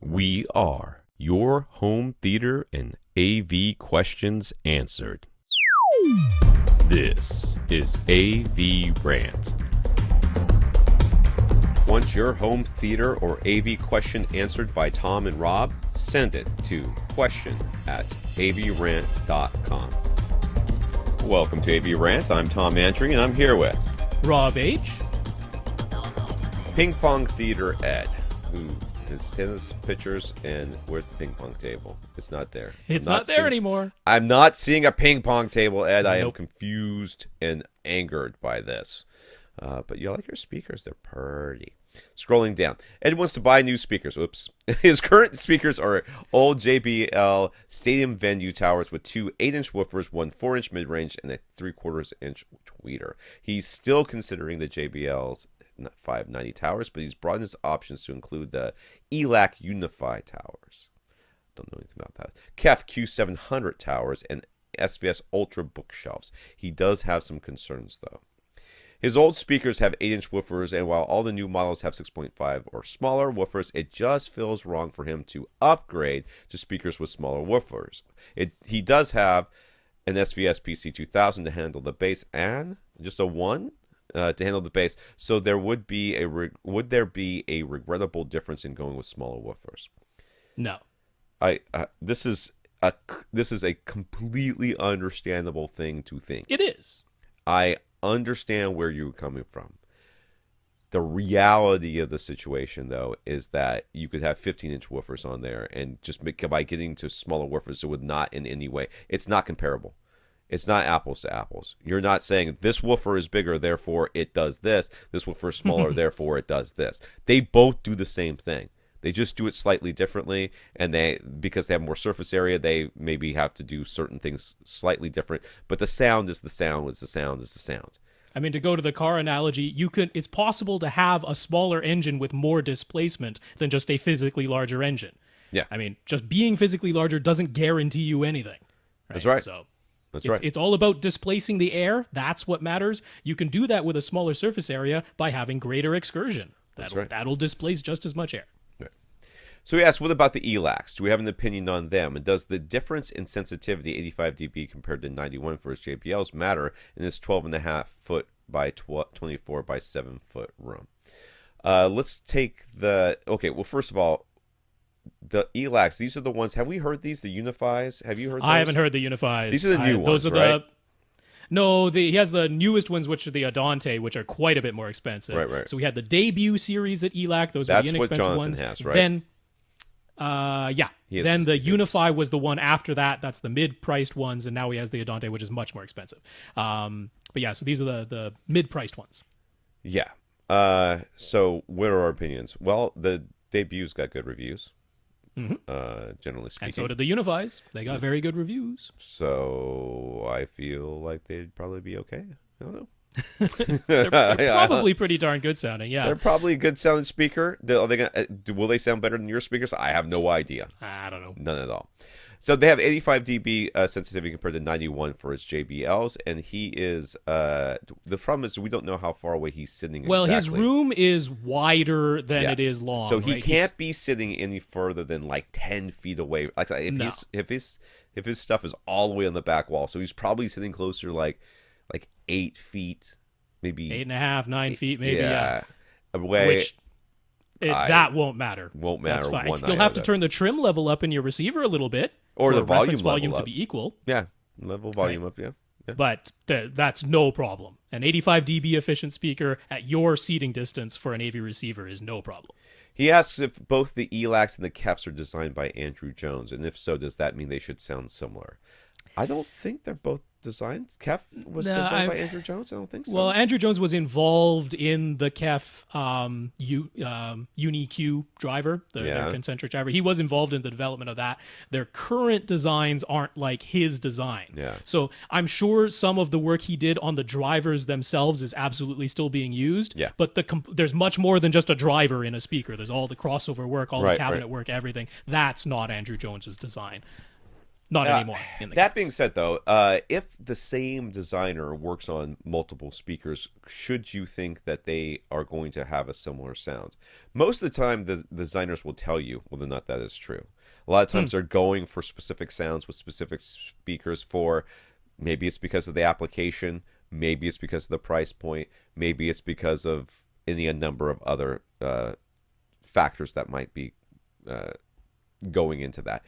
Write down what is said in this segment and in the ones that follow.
We are your home theater and AV questions answered. This is AVRant. Want your home theater or AV question answered by Tom and Rob? Send it to question@avrant.com. Welcome to AVRant. I'm Tom Andry, and I'm here with Rob H. Ping Pong Theater Ed, who is tennis pictures, and where's the ping pong table? It's not there. It's not there anymore. I'm not seeing a ping pong table, Ed. I am Nope. confused and angered by this. But you like your speakers? They're pretty. Scrolling down. Ed wants to buy new speakers. Oops. His current speakers are old JBL Stadium Venue Towers with two 8-inch woofers, one 4-inch mid-range, and a 3/4-inch tweeter. He's still considering the JBL's 590 towers, but he's broadened his options to include the ELAC Unify towers. Don't know anything about that. KEF Q700 towers and SVS Ultra bookshelves. He does have some concerns, though. His old speakers have 8-inch woofers, and while all the new models have 6.5 or smaller woofers, it just feels wrong for him to upgrade to speakers with smaller woofers. He does have an SVS PC2000 to handle the bass and just a 1 to handle the bass. So there would there be a regrettable difference in going with smaller woofers? No. This is a completely understandable thing to think. It is. I understand where you're coming from. The reality of the situation, though, is that you could have 15-inch woofers on there, and just by getting to smaller woofers, it would not in any way. It's not comparable. It's not apples to apples. You're not saying this woofer is bigger, therefore it does this. This woofer is smaller, therefore it does this. They both do the same thing. They just do it slightly differently, and because they have more surface area, they maybe have to do certain things slightly different. But the sound is the sound. It's the sound is the sound. I mean, to go to the car analogy, it's possible to have a smaller engine with more displacement than just a physically larger engine. Yeah. I mean, just being physically larger doesn't guarantee you anything. That's right. So That's right. It's all about displacing the air. That's what matters. You can do that with a smaller surface area by having greater excursion. That'll displace just as much air. So he asked, what about the ELACs? Do we have an opinion on them? And does the difference in sensitivity, 85 dB compared to 91 for his JBLs, matter in this 12.5 foot by 24 by 7 foot room? Let's take okay, well, first of all, the ELACs, these are the ones, have we heard these, the Unifies? Have you heard those? I haven't heard the Unifies. These are the new ones, those are right? No, he has the newest ones, which are the Adante, which are quite a bit more expensive. Right. So we had the debut series at ELAC. Those are the inexpensive That's what Jonathan ones. has, right? Then, then the Unify was the one after that. That's the mid-priced ones, and now he has the Adante, which is much more expensive. But yeah, so these are the mid-priced ones. Yeah. So what are our opinions? Well, the debut's got good reviews. Generally speaking. And so did the Unifies. They got very good reviews. So I feel like they'd probably be okay. I don't know. They're probably pretty darn good sounding, yeah. They're probably a good sounding speaker. Will they sound better than your speakers? I have no idea. I don't know. None at all. So they have 85 dB sensitivity compared to 91 for his JBLs, and he is the problem is we don't know how far away he's sitting. Well, exactly. His room is wider than it is long, so he right? can't be sitting any further than like 10 feet away. Like if his stuff is all the way on the back wall, so he's probably sitting closer like 8 feet, maybe 8.5, 9 feet, maybe. Away. Which that won't matter. Won't matter. That's fine. You'll have to turn the trim level up in your receiver a little bit, or the volume volume to be equal. Yeah, level volume up. Yeah. But that's no problem. An 85 dB efficient speaker at your seating distance for an AV receiver is no problem. He asks if both the ELACs and the KEFs are designed by Andrew Jones, and if so, does that mean they should sound similar? I don't think they're both designed. KEF was designed by Andrew Jones? I don't think so. Well, Andrew Jones was involved in the KEF UniQ driver, their concentric driver. He was involved in the development of that. Their current designs aren't like his design. Yeah. So I'm sure some of the work he did on the drivers themselves is absolutely still being used. Yeah. But there's much more than just a driver in a speaker. There's all the crossover work, all the cabinet work, everything. That's not Andrew Jones's design. Not anymore in the That case. being said, though, if the same designer works on multiple speakers, should you think that they are going to have a similar sound? Most of the time, the designers will tell you whether or not that is true. A lot of Hmm. times, they're going for specific sounds with specific speakers for maybe it's because of the application, maybe it's because of the price point, maybe it's because of any number of other factors that might be uh, going into that.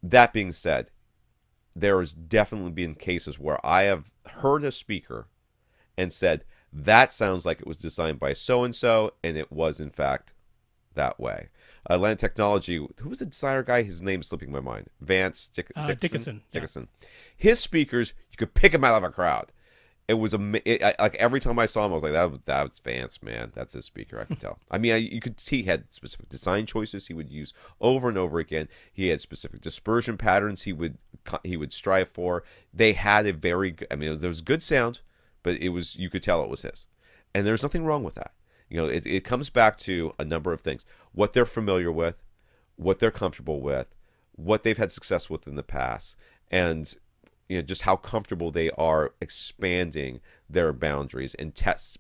That being said, there has definitely been cases where I have heard a speaker and said, that sounds like it was designed by so and so, and it was, in fact, that way. Land Technology, who was the designer guy? His name is slipping my mind. Vance Dickinson? Dickinson. Yeah. Dickinson. His speakers, you could pick him out of a crowd. It was like every time I saw him, I was like, that was Vance, man. That's his speaker. I could tell. I mean, you could. He had specific design choices he would use over and over again. He had specific dispersion patterns he would strive for. They had a very. I mean, there was good sound, but it was you could tell it was his, and there's nothing wrong with that. You know, it comes back to a number of things: what they're familiar with, what they're comfortable with, what they've had success with in the past, and just how comfortable they are expanding their boundaries and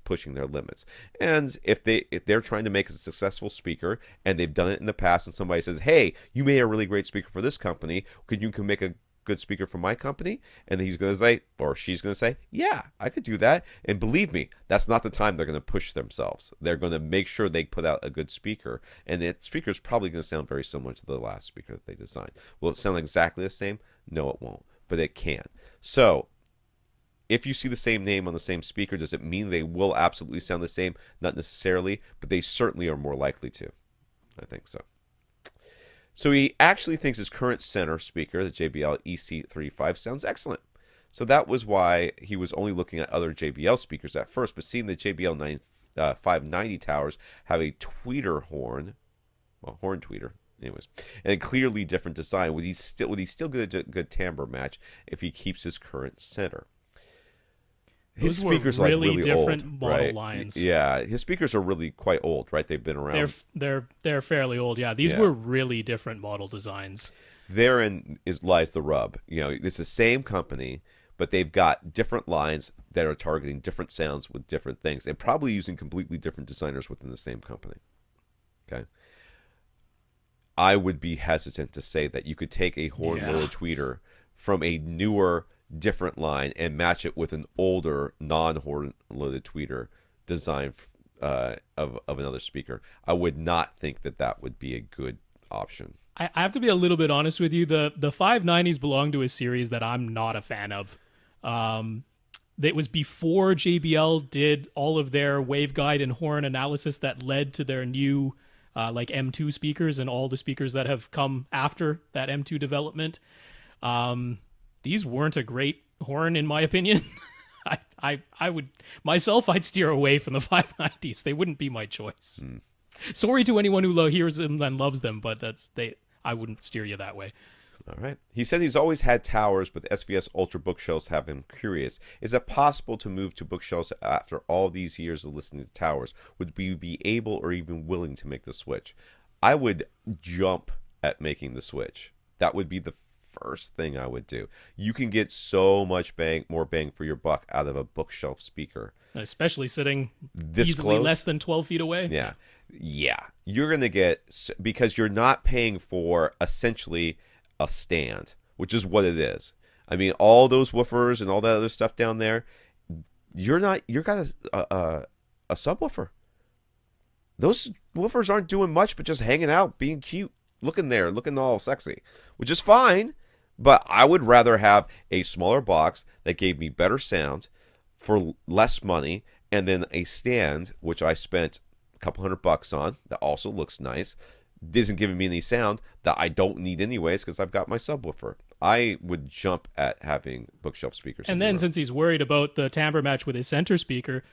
pushing their limits. And if they're trying to make a successful speaker and they've done it in the past, and somebody says, "Hey, you made a really great speaker for this company. Could you make a good speaker for my company?" And he's going to say, or she's going to say, "Yeah, I could do that." And believe me, that's not the time they're going to push themselves. They're going to make sure they put out a good speaker, and that speaker is probably going to sound very similar to the last speaker that they designed. Will it sound exactly the same? No, it won't, but it can. So if you see the same name on the same speaker, does it mean they will absolutely sound the same? Not necessarily, but they certainly are more likely to. I think so. So he actually thinks his current center speaker, the JBL EC35, sounds excellent. So that was why he was only looking at other JBL speakers at first, but seeing the JBL 590 towers have a tweeter horn, well, horn tweeter, anyways, and a clearly different design, would he still get a good timbre match if he keeps his current center? His Those were speakers are like really really different old, model right? lines. Yeah, his speakers are really quite old, right? They've been around. They're fairly old. Yeah, these Yeah. were really different model designs. Therein lies the rub. It's the same company, but they've got different lines that are targeting different sounds with different things, and probably using completely different designers within the same company. Okay, I would be hesitant to say that you could take a horn-loaded tweeter from a newer, different line and match it with an older, non-horn-loaded tweeter design of another speaker. I would not think that that would be a good option. I have to be a little bit honest with you. The 590s belong to a series that I'm not a fan of. It was before JBL did all of their waveguide and horn analysis that led to their new like M2 speakers and all the speakers that have come after that M2 development. These weren't a great horn, in my opinion. I would myself, I'd steer away from the 590s. They wouldn't be my choice. Sorry to anyone who hears them and loves them, but I wouldn't steer you that way. All right. He said he's always had towers, but SVS Ultra bookshelves have him curious. Is it possible to move to bookshelves after all these years of listening to towers? Would we be able or even willing to make the switch? I would jump at making the switch. That would be the first thing I would do. You can get so much more bang for your buck out of a bookshelf speaker. Especially sitting This easily close? less than 12 feet away. Yeah. You're going to get, because you're not paying for essentially a stand, which is what it is. I mean, all those woofers and all that other stuff down there, you're got a subwoofer. Those woofers aren't doing much but just hanging out, being cute, looking all sexy, which is fine. But I would rather have a smaller box that gave me better sound for less money, and then a stand which I spent a couple $100 on that also looks nice, isn't giving me any sound that I don't need anyways because I've got my subwoofer. I would jump at having bookshelf speakers. And then since he's worried about the timbre match with his center speaker,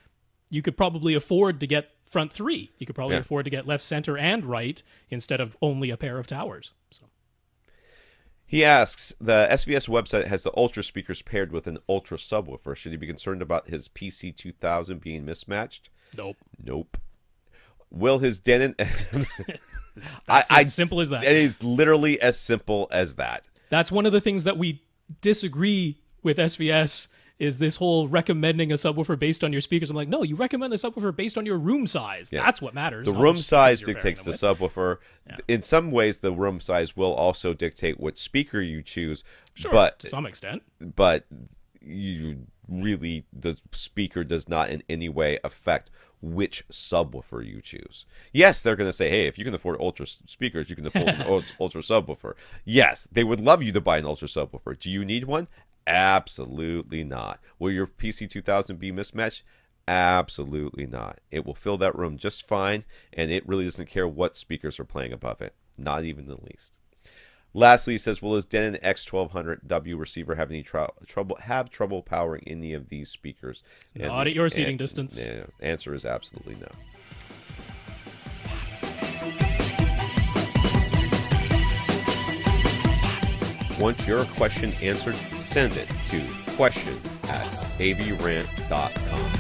you could probably afford to get front three. You could probably afford to get left, center, and right instead of only a pair of towers. So he asks, the SVS website has the Ultra speakers paired with an Ultra subwoofer. Should he be concerned about his PC 2000 being mismatched? Nope. Will his Denon... That's as simple as that. It is literally as simple as that. That's one of the things that we disagree with SVS is this whole recommending a subwoofer based on your speakers. I'm like, no, you recommend a subwoofer based on your room size. Yes. That's what matters. The not room which size speakers you're dictates the pairing them subwoofer. Yeah. In some ways, the room size will also dictate what speaker you choose. Sure, but to some extent. but you really, the speaker does not in any way affect which subwoofer you choose. Yes, they're going to say, hey, if you can afford ultra speakers, you can afford an ultra subwoofer. Yes, they would love you to buy an ultra subwoofer. Do you need one? Absolutely not. Will your PC 2000 be mismatched? Absolutely not. It will fill that room just fine, and it really doesn't care what speakers are playing above it. Not even the least. Lastly, he says, will his Denon X1200W receiver have any trouble powering any of these speakers? Not at your seating distance. The answer is absolutely no. Want your question answered? Send it to question@avrant.com.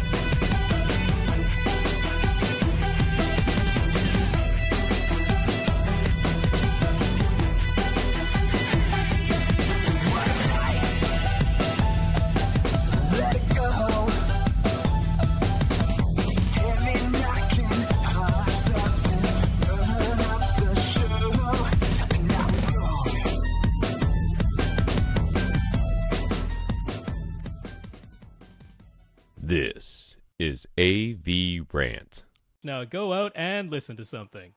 This is AVRant. Now go out and listen to something.